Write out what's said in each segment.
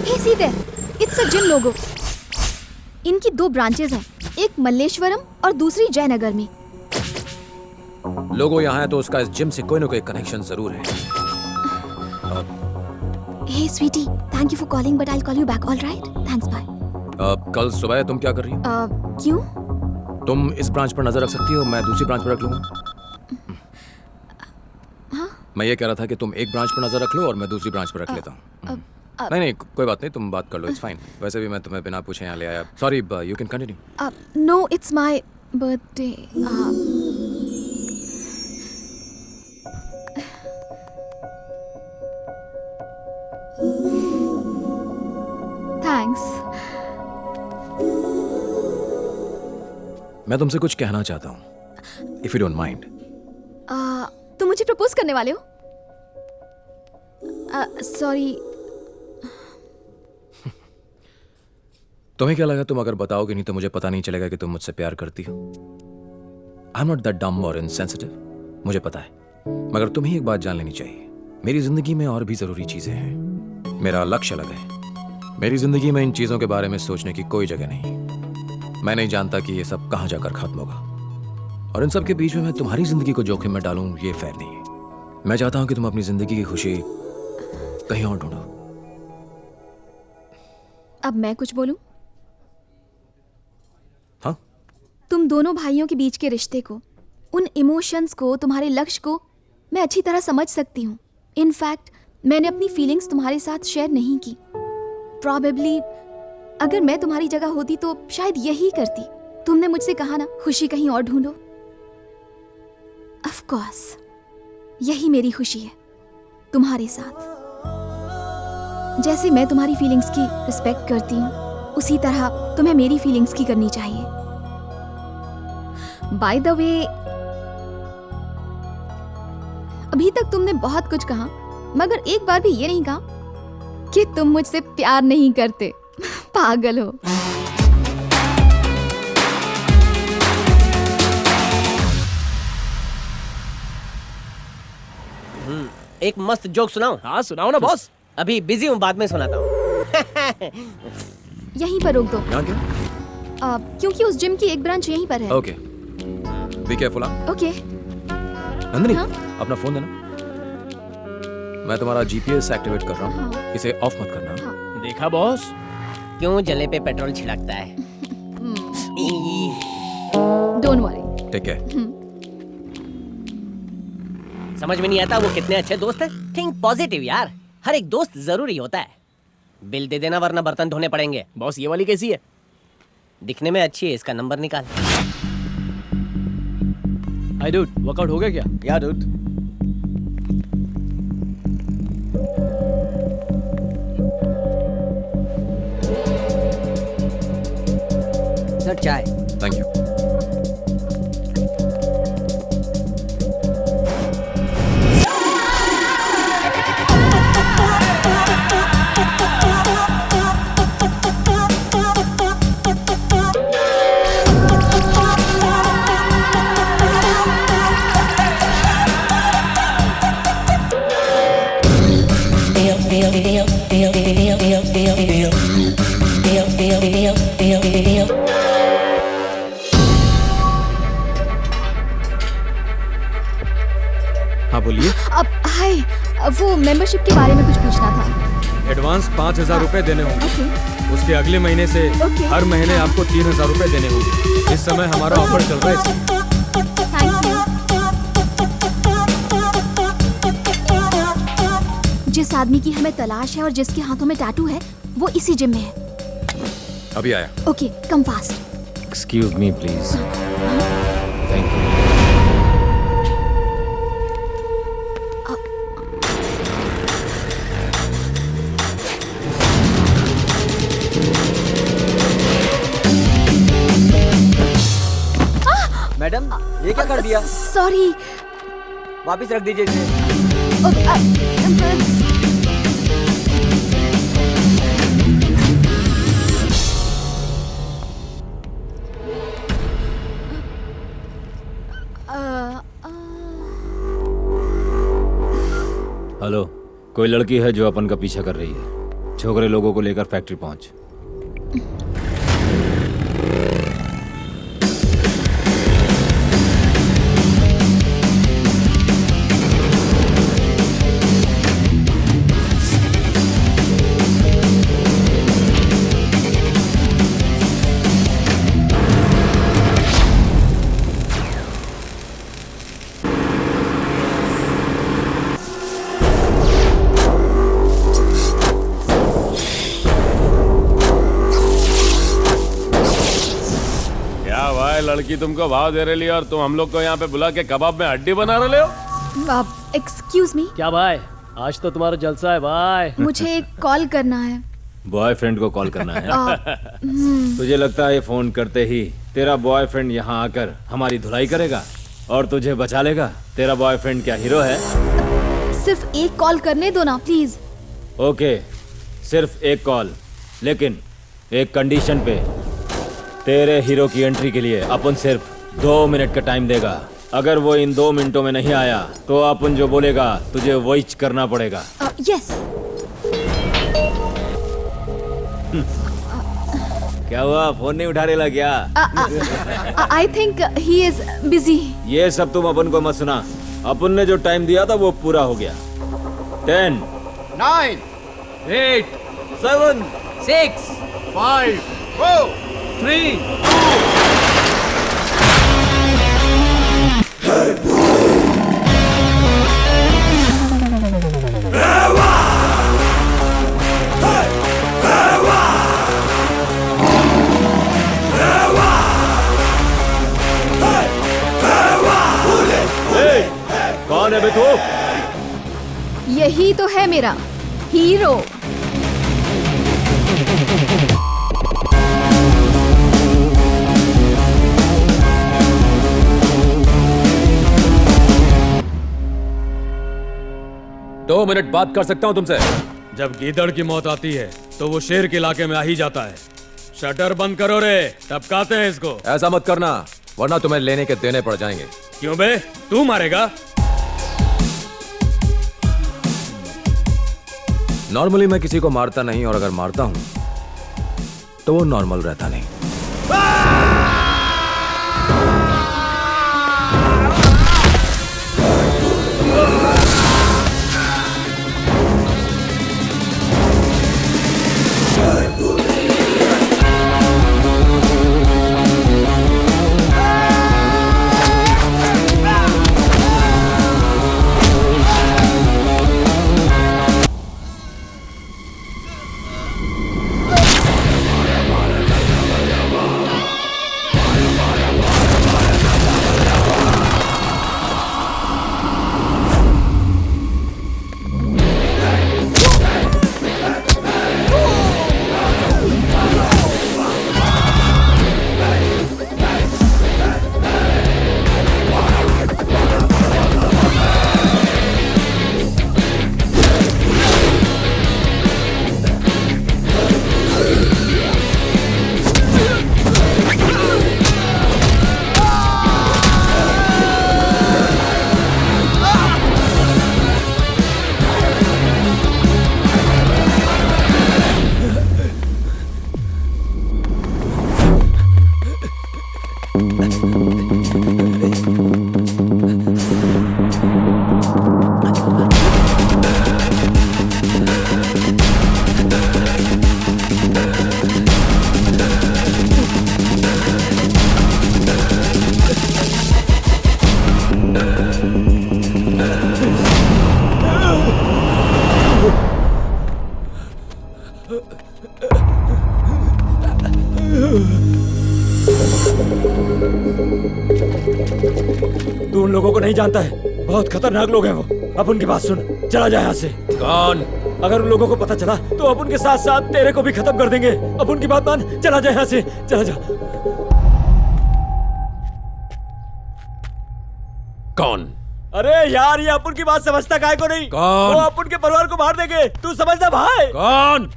Hey, see there. It's a gym logo. इनकी 2 branches हैं, एक मल्लेश्वरम और दूसरी जयनगर में। लोगो यहाँ है तो उसका इस जिम से कोई ना कोई कनेक्शन जरूर है। Hey sweetie, thank you for calling, but I'll call you back. All right? Thanks, bye. कल सुबह तुम क्या कर रही हो? क्यों? तुम इस ब्रांच पर नजर रख सकती हो, मैं दूसरी ब्रांच पर रख लूंगा। हाँ? मैं ये कह रहा था कि तुम एक ब्रांच पर नजर रख लो और मैं दूसरी ब्रांच पर रख लेता हूँ। नहीं, कोई बात नहीं, तुम बात कर लो, इट्स फाइन। वैसे भी मैं तुम्हें बिना पूछे यहाँ ले आया। Sorry, you can continue. No, it's my birthday. Thanks. मैं तुमसे कुछ कहना चाहता हूँ, इफ यू डोंट माइंड। तुम मुझे प्रपोज करने वाले हो? सॉरी। तुम्हें क्या लगा तुम अगर बताओगे नहीं तो मुझे पता नहीं चलेगा कि तुम मुझसे प्यार करती हो? I am not that dumb और इनसेंसिटिव, मुझे पता है, मगर तुम्हें एक बात जान लेनी चाहिए, मेरी जिंदगी में और भी जरूरी चीजें हैं। मेरा लक्ष्य अलग है। मेरी जिंदगी में इन चीजों के बारे में सोचने की कोई जगह नहीं। मैं नहीं जानता कि ये सब कहां जाकर खत्म होगा, और इन सब के बीच में मैं तुम्हारी जिंदगी को जोखिम में डालूं, ये फेयर नहीं है। मैं चाहता हूं कि तुम अपनी जिंदगी की खुशी कहीं और ढूंढो। अब मैं कुछ बोलूं? हाँ? तुम दोनों भाइयों के बीच के रिश्ते को, उन इमोशंस को, तुम्हारे लक्ष्य को मैं अच्छी तरह समझ सकती हूँ। इनफैक्ट मैंने अपनी फीलिंग्स तुम्हारे साथ शेयर नहीं की। प्रॉबेबली अगर मैं तुम्हारी जगह होती तो शायद यही करती। तुमने मुझसे कहा ना, खुशी कहीं और ढूंढो। ऑफ कोर्स यही मेरी खुशी है, तुम्हारे साथ। जैसे मैं तुम्हारी फीलिंग्स की रिस्पेक्ट करती हूँ, उसी तरह तुम्हें मेरी फीलिंग्स की करनी चाहिए। बाय द वे, अभी तक तुमने बहुत कुछ कहा, मगर एक बार भी ये नहीं कहा कि तुम मुझसे प्यार नहीं करते। पागल हो। एक मस्त जोक सुनाऊं? हाँ सुनाओ ना बॉस। अभी बिजी हूँ, बाद में सुनाता हूँ। यहीं पर रोक दो। यहाँ क्यों? क्योंकि उस जिम की एक ब्रांच यहीं पर है। Okay, be careful. Okay. Nandini, हाँ? अपना फोन देना। मैं तुम्हारा जीपीएस एक्टिवेट कर रहा हूँ। हाँ। इसे ऑफ मत करना। हाँ। देखा बॉस, क्यों जले पे पेट्रोल छिड़कता है? Don't worry. ठीक है। समझ में नहीं आता वो कितने अच्छे दोस्त हैं। थिंक पॉजिटिव यार, हर एक दोस्त जरूरी होता है। बिल दे देना वरना बर्तन धोने पड़ेंगे। बॉस ये वाली कैसी है? दिखने में अच्छी है, इसका नंबर निकाल। हाय डूड, वर्कआउट हो गया क्या? या डूड। सर चाय। Thank you. हाँ बोलिए। अब हाय, वो मेंबरशिप के बारे में कुछ पूछना था। एडवांस 5,000 रुपए देने होंगे। ओके। उसके अगले महीने से ओके। हर महीने आपको 3,000 रुपए देने होंगे। इस समय हमारा ऑफर चल रहा है इसलिए। Thank you. जिस आदमी की हमें तलाश है और जिसके हाथों में टैटू है, वो इसी जिम में है। अभी आया। Okay, come fast. Excuse me please. Thank you. Madam ये क्या कर दिया? सॉरी। वापस रख दीजिए इसे। हेलो, कोई लड़की है जो अपन का पीछा कर रही है? छोकरे लोगों को लेकर फैक्ट्री पहुंच। क्या भाई, लड़की तुमको भाव दे रही और तुम हम लोग को यहाँ पे बुला के कबाब में हड्डी बना रहे हो? एक्सक्यूज मी, क्या भाई, आज तो तुम्हारा जलसा है भाई। मुझे एक कॉल करना है। बॉयफ्रेंड को कॉल करना है। तुझे लगता है ये फोन करते ही तेरा बॉयफ्रेंड यहाँ आकर हमारी धुलाई करेगा और तुझे बचा लेगा? तेरा बॉयफ्रेंड क्या हीरो है? सिर्फ एक कॉल करने दो ना प्लीज। ओके, सिर्फ एक कॉल, लेकिन एक कंडीशन पे। तेरे हीरो की एंट्री के लिए अपन सिर्फ 2 मिनट का टाइम देगा। अगर वो इन 2 मिनटों में नहीं आया तो अपन जो बोलेगा तुझे वही करना पड़ेगा। यस। क्या हुआ, फोन नहीं उठा रहा क्या? I think he is busy. ये सब तुम अपन को मत सुना। अपन ने जो टाइम दिया था वो पूरा हो गया। 10 9 8 7 6 5 4 3 कौन है बे तू? यही तो है मेरा हीरो। दो मिनट बात कर सकता हूं तुमसे? जब गीदड़ की मौत आती है तो वो शेर के इलाके में आ ही जाता है। शटर बंद करो रे, टपकाते हैं इसको। ऐसा मत करना, वरना तुम्हें लेने के देने पड़ जाएंगे। क्यों बे, तू मारेगा? नॉर्मली मैं किसी को मारता नहीं, और अगर मारता हूं तो वो नॉर्मल रहता नहीं। तू उन लोगों को नहीं जानता है, बहुत खतरनाक लोग हैं वो। अब उनकी बात सुन, चला जा यहाँ से। कौन? अगर उन लोगों को पता चला तो अब उनके साथ साथ तेरे को भी खत्म कर देंगे। अब उनकी बात मान, चला जा यहाँ से, चला जा। कौन? अरे यार, ये अपन की बात समझता काहे को नहीं? कौन? वो अपन के परिवार को मार देंगे, तू समझना भाई। कौन?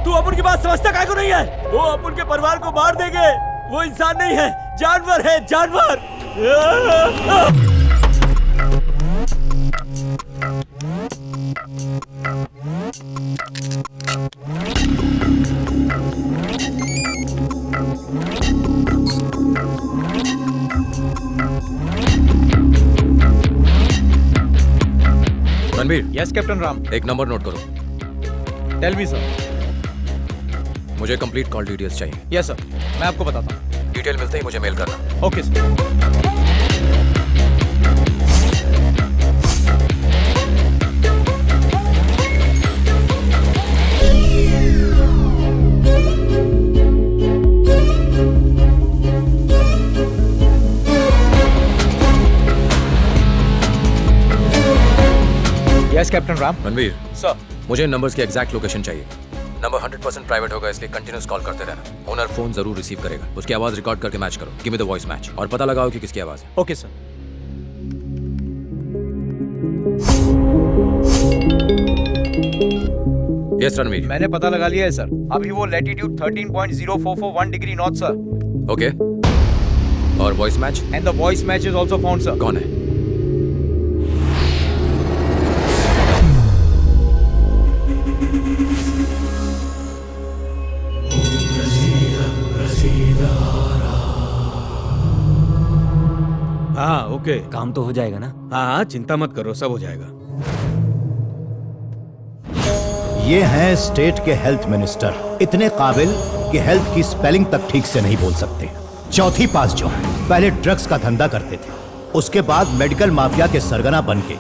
तू अपन की बात समझता काहे को नहीं है? वो अपन के परिवार को मार देंगे। वो इंसान नहीं है, जानवर है, जानवर। Yes captain Ram. एक नंबर नोट करो। Tell me sir. मुझे कंप्लीट कॉल डिटेल्स चाहिए। यस सर, मैं आपको बताता हूँ। डिटेल मिलते ही मुझे मेल करना। Okay sir. Yes captain Ram. Ranveer, sir. मुझे इन नंबर्स की एग्जैक्ट लोकेशन चाहिए। नंबर 100% प्राइवेट होगा, इसलिए कंटिन्यूस कॉल करते रहना। ओनर फोन जरूर रिसीव करेगा। उसकी आवाज रिकॉर्ड करके मैच करो। Give me the voice match और पता लगाओ कि किसकी आवाज है। Okay sir. यस रणवीर। मैंने पता लगा लिया है सर। अभी वो latitude 13.0441 degree north sir. Okay, और voice match? And the voice match is also found sir. कौन है? हाँ ओके। काम तो हो जाएगा ना? हाँ हाँ, चिंता मत करो, सब हो जाएगा। ये हैं स्टेट के हेल्थ मिनिस्टर, इतने काबिल कि हेल्थ की स्पेलिंग तक ठीक से नहीं बोल सकते। चौथी पास जो है, पहले ड्रग्स का धंधा करते थे, उसके बाद मेडिकल माफिया के सरगना बन के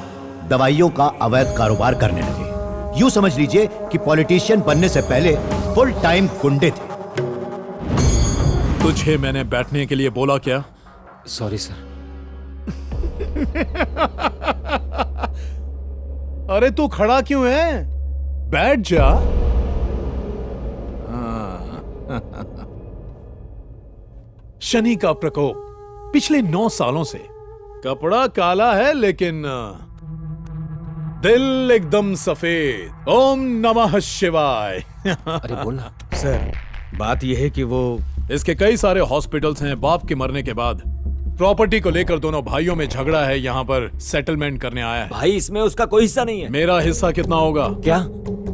दवाइयों का अवैध कारोबार करने लगे। यूं समझ लीजिए कि पॉलिटिशियन बनने से पहले फुल टाइम गुंडे थे। तुझे मैंने बैठने के लिए बोला क्या? Sorry sir. अरे तू खड़ा क्यों है? बैठ जा। शनि का प्रकोप पिछले 9 सालों से। कपड़ा काला है लेकिन दिल एकदम सफेद। ओम नमः शिवाय। अरे बोलना। सर, बात यह है कि वो इसके कई सारे हॉस्पिटल्स हैं। बाप के मरने के बाद प्रॉपर्टी को लेकर दोनों भाइयों में झगड़ा है। यहाँ पर सेटलमेंट करने आया है। भाई इसमें उसका कोई हिस्सा नहीं है। मेरा हिस्सा कितना होगा? क्या?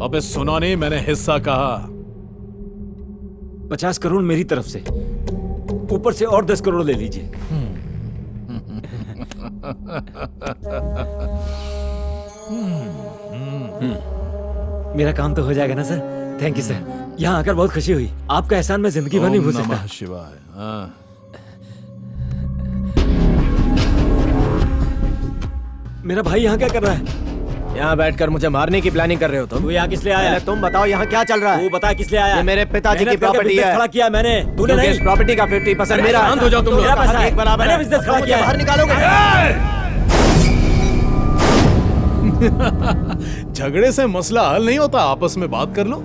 अबे सुना नहीं, मैंने हिस्सा कहा। 50 करोड़ मेरी तरफ से, ऊपर से और 10 करोड़ ले लीजिए। मेरा काम तो हो जाएगा ना सर? Thank you sir. यहाँ आकर बहुत खुशी हुई। आपका एहसान मैं जिंदगी भर नहीं भूल सकता। नमः शिवाय। हाँ। मेरा भाई यहाँ क्या कर रहा है? यहाँ बैठकर मुझे मारने की प्लानिंग कर रहे हो तुम? तू यहाँ किस लिए आया? तुम बताओ यहाँ क्या चल रहा है? तू बता किस लिए आया? ये मेरे पिताजी की मेहनत करके प्रॉपर्टी business है। खड़ा किया मैंने, तूने क्योंकि नहीं। इस प्रॉपर्टी का 50% मेरा है। शांत हो जाओ तुम लोग। मेरा पैसा है, एक बराबर मैंने है। बिजनेस खड़ा मुझे किया है। बाहर निकालोगे? झगड़े से मसला हल नहीं होता, आपस में बात कर लो।